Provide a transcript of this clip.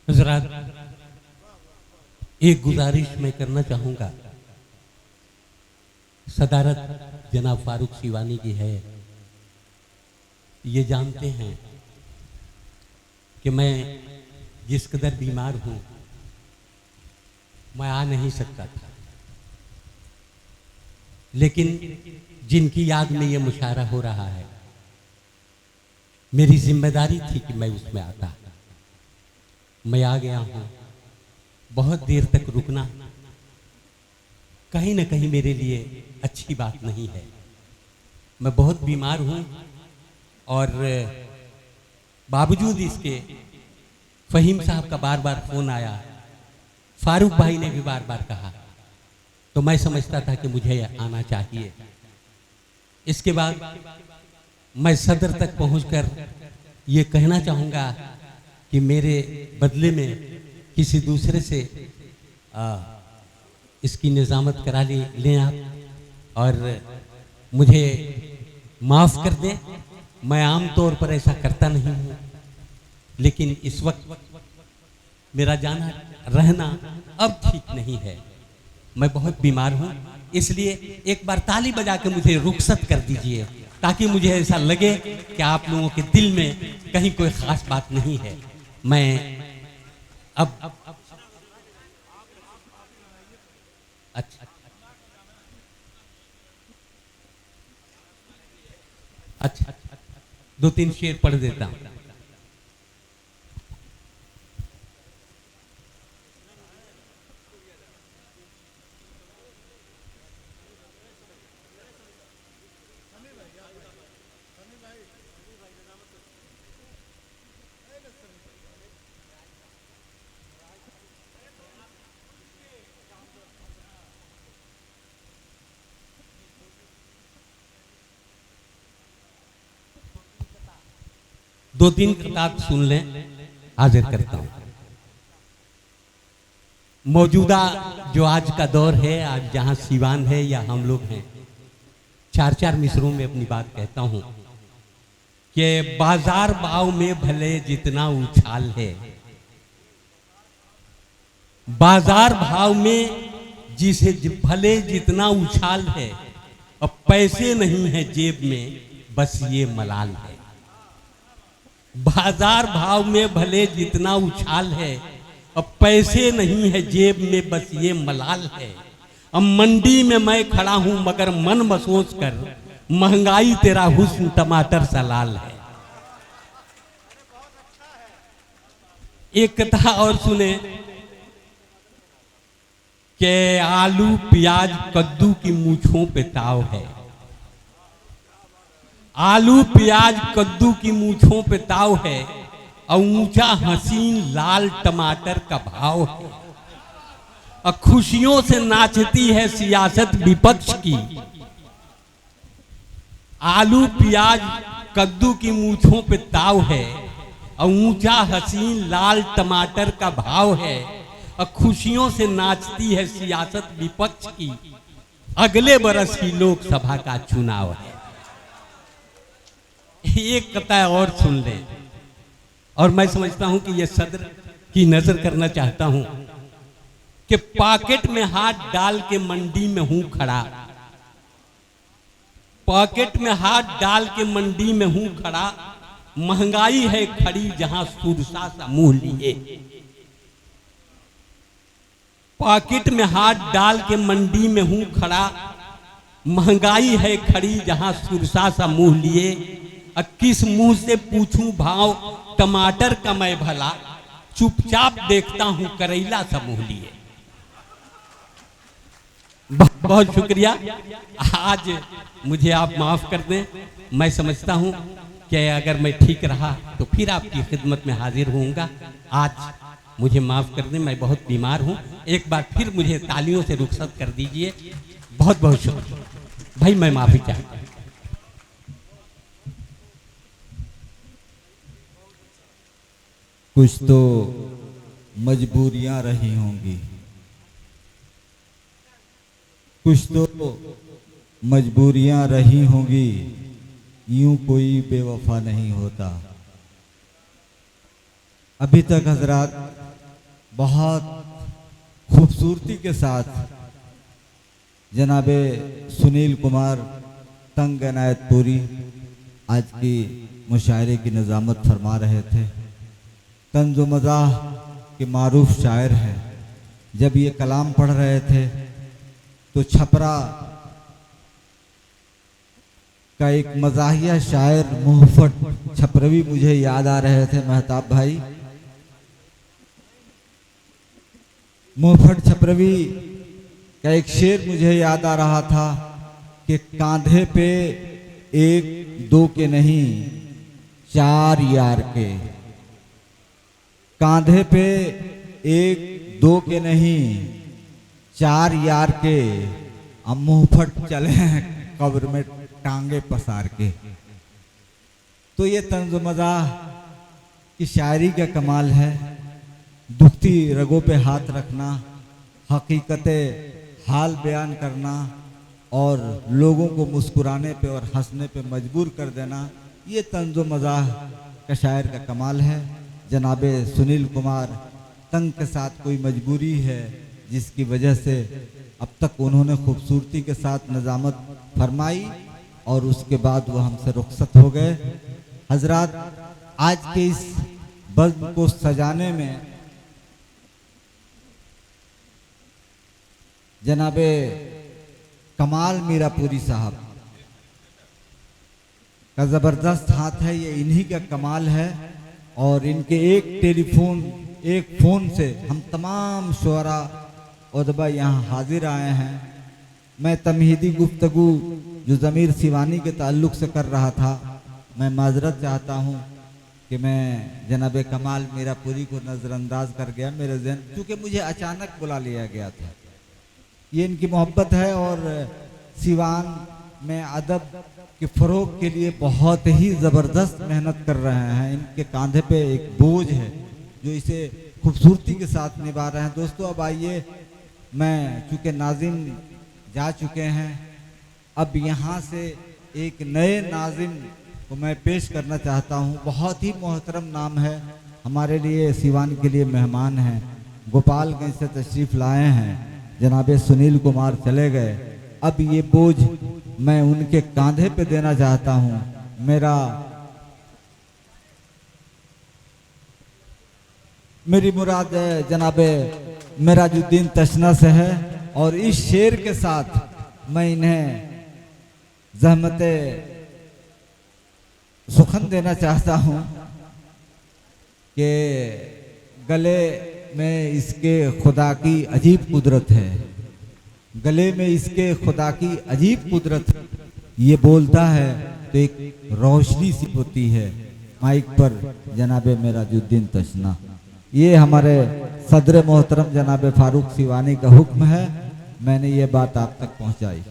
हज़रात, एक गुजारिश मैं करना चाहूँगा। सदारत जनाब फारूक शिवानी की है। ये जानते हैं कि मैं जिस कदर बीमार हूँ, मैं आ नहीं सकता था, लेकिन जिनकी याद में ये मुशायरा हो रहा है, मेरी जिम्मेदारी थी कि मैं उसमें आता। मैं आ गया हूँ। बहुत देर तक रुकना कहीं न कहीं मेरे लिए अच्छी बात नहीं है। मैं बहुत बीमार हूँ और बावजूद इसके फ़हीम साहब का बार बार फ़ोन आया, फारूक भाई ने भी बार बार कहा, तो मैं समझता था कि मुझे आना चाहिए। इसके बाद मैं सदर तक पहुंचकर ये कहना चाहूँगा कि मेरे बदले में किसी दूसरे से इसकी निज़ामत करा लें आप और मुझे माफ़ कर दें। मैं आम तौर पर ऐसा करता नहीं हूँ, लेकिन इस वक्त मेरा जाना रहना अब ठीक नहीं है। मैं बहुत बीमार हूँ, इसलिए एक बार ताली बजा के मुझे रुखसत कर दीजिए, ताकि मुझे ऐसा लगे कि आप लोगों के दिल में कहीं कोई ख़ास बात नहीं है। मैं अब अच्छा अच्छा 2-3 शेर पढ़ देता हूँ। दो तीन किताब सुन लें, हाजिर करता हूँ। मौजूदा जो आज का दौर है, आज जहाँ सीवान है या हम लोग हैं, 4-4 मिसरों में अपनी बात कहता हूँ कि बाजार भाव में भले जितना उछाल है, बाजार भाव में जिसे भले जितना उछाल है, अब पैसे नहीं है जेब में, बस ये मलाल है। बाजार भाव में भले जितना उछाल है, अब पैसे नहीं है जेब में, बस ये मलाल है। अब मंडी में मैं खड़ा हूं मगर मन में सोच कर, महंगाई तेरा हुस्न टमाटर सा लाल है। एक कथा और सुने कि आलू प्याज कद्दू की मूंछों पे ताव है। आलू प्याज कद्दू की मूंछों पे ताव है और ऊंचा हसीन लाल टमाटर का भाव है। और खुशियों से नाचती है सियासत विपक्ष की। आलू प्याज कद्दू की मूंछों पे ताव है और ऊंचा हसीन लाल टमाटर का भाव है। और खुशियों से नाचती है सियासत विपक्ष की। अगले बरस ही लोकसभा का चुनाव है। एक कथा और सुन ले, और मैं समझता हूं कि यह सदर की नजर करना चाहता हूं कि पॉकेट में हाथ डाल के मंडी में हूं खड़ा। पॉकेट में हाथ डाल के मंडी में हूं खड़ा। महंगाई है खड़ी जहां सुरसा सा मुंह लिए। पॉकेट में हाथ डाल के मंडी में हूं खड़ा। महंगाई है खड़ी जहां सुरसा सा मुंह लिए। किस मुंह से पूछूं भाव टमाटर का मैं भला, चुपचाप देखता हूं करेला सा मुंह लिए। बहुत शुक्रिया। आज मुझे आप माफ कर दें। मैं समझता हूं कि अगर मैं ठीक रहा तो फिर आपकी खिदमत में हाजिर होऊंगा। आज मुझे माफ कर दें, मैं बहुत बीमार हूं। एक बार फिर मुझे तालियों से रुखसत कर दीजिए। बहुत बहुत शुक्रिया भाई, मैं माफी चाहता हूं। कुछ तो मजबूरियां रही होंगी, कुछ तो मजबूरियां रही होंगी। यूं कोई बेवफा नहीं होता। अभी तक हजरात बहुत खूबसूरती के साथ जनाबे सुनील कुमार तंग इनायतपुरी आज की मुशायरे की निज़ामत फरमा रहे थे। तंज़ो मज़ाह के मारूफ शायर हैं। जब ये कलाम पढ़ रहे थे तो छपरा का एक मज़ाहिया शायर मुहफ़्फ़ट छपरवी मुझे याद आ रहे थे। महताब भाई, मुहफ़्फ़ट छपरवी का एक शेर मुझे याद आ रहा था कि कांधे पे एक दो के नहीं चार यार के, कांधे पे एक दो के नहीं चार यार के, अब मुहफ़्फ़ट चले हैं कब्र में टांगे पसार के। तो ये तंज़ो मज़ाह की शायरी का कमाल है। दुखती रगों पे हाथ रखना, हकीकते हाल बयान करना और लोगों को मुस्कुराने पे और हंसने पे मजबूर कर देना, ये तंज़ो मज़ाह का शायर का कमाल है। जनाबे सुनील कुमार तंग के साथ कोई मजबूरी है जिसकी वजह से अब तक उन्होंने खूबसूरती के साथ निज़ामत फरमाई और उसके बाद वो हमसे रुखसत हो गए। हजरात, आज के इस बज़्म को सजाने में जनाबे कमाल मीरापुरी साहब का ज़बरदस्त हाथ है। ये इन्हीं का कमाल है और इनके एक फ़ोन से हम तमाम शुअरा उदबा यहाँ हाजिर आए हैं। मैं तमहीदी गुफ्तगू जो ज़मीर सिवानी के ताल्लुक़ से कर रहा था, मैं माजरत चाहता हूँ कि मैं जनाब कमाल मीरापुरी को नज़रअंदाज कर गया मेरे जहन, क्योंकि मुझे अचानक बुला लिया गया था। ये इनकी मोहब्बत है और सिवान में अदब के फ़रोग़ के लिए बहुत ही ज़बरदस्त मेहनत कर रहे हैं। इनके कांधे पे एक बोझ है जो इसे खूबसूरती के साथ निभा रहे हैं। दोस्तों, अब आइए, मैं चूँकि नाज़िम जा चुके हैं, अब यहाँ से एक नए नाज़िम को मैं पेश करना चाहता हूँ। बहुत ही मोहतरम नाम है, हमारे लिए सिवान के लिए मेहमान हैं, गोपालगंज से तशरीफ़ लाए हैं। जनाबे सुनील कुमार चले गए, अब ये बोझ मैं उनके कांधे पे देना चाहता हूँ। मेरी मुराद जनाबे मेराजुद्दीन तशना से है और इस शेर के साथ मैं इन्हें ज़हमत सुखन देना चाहता हूँ कि गले में इसके खुदा की अजीब कुदरत है, गले में इसके खुदा की अजीब कुदरत। ये बोलता है तो एक रोशनी सी होती है। माइक पर जनाबे मेराजुद्दीन तशना। ये हमारे सदर मोहतरम जनाबे फारूक सिवानी का हुक्म है, मैंने ये बात आप तक पहुँचाई।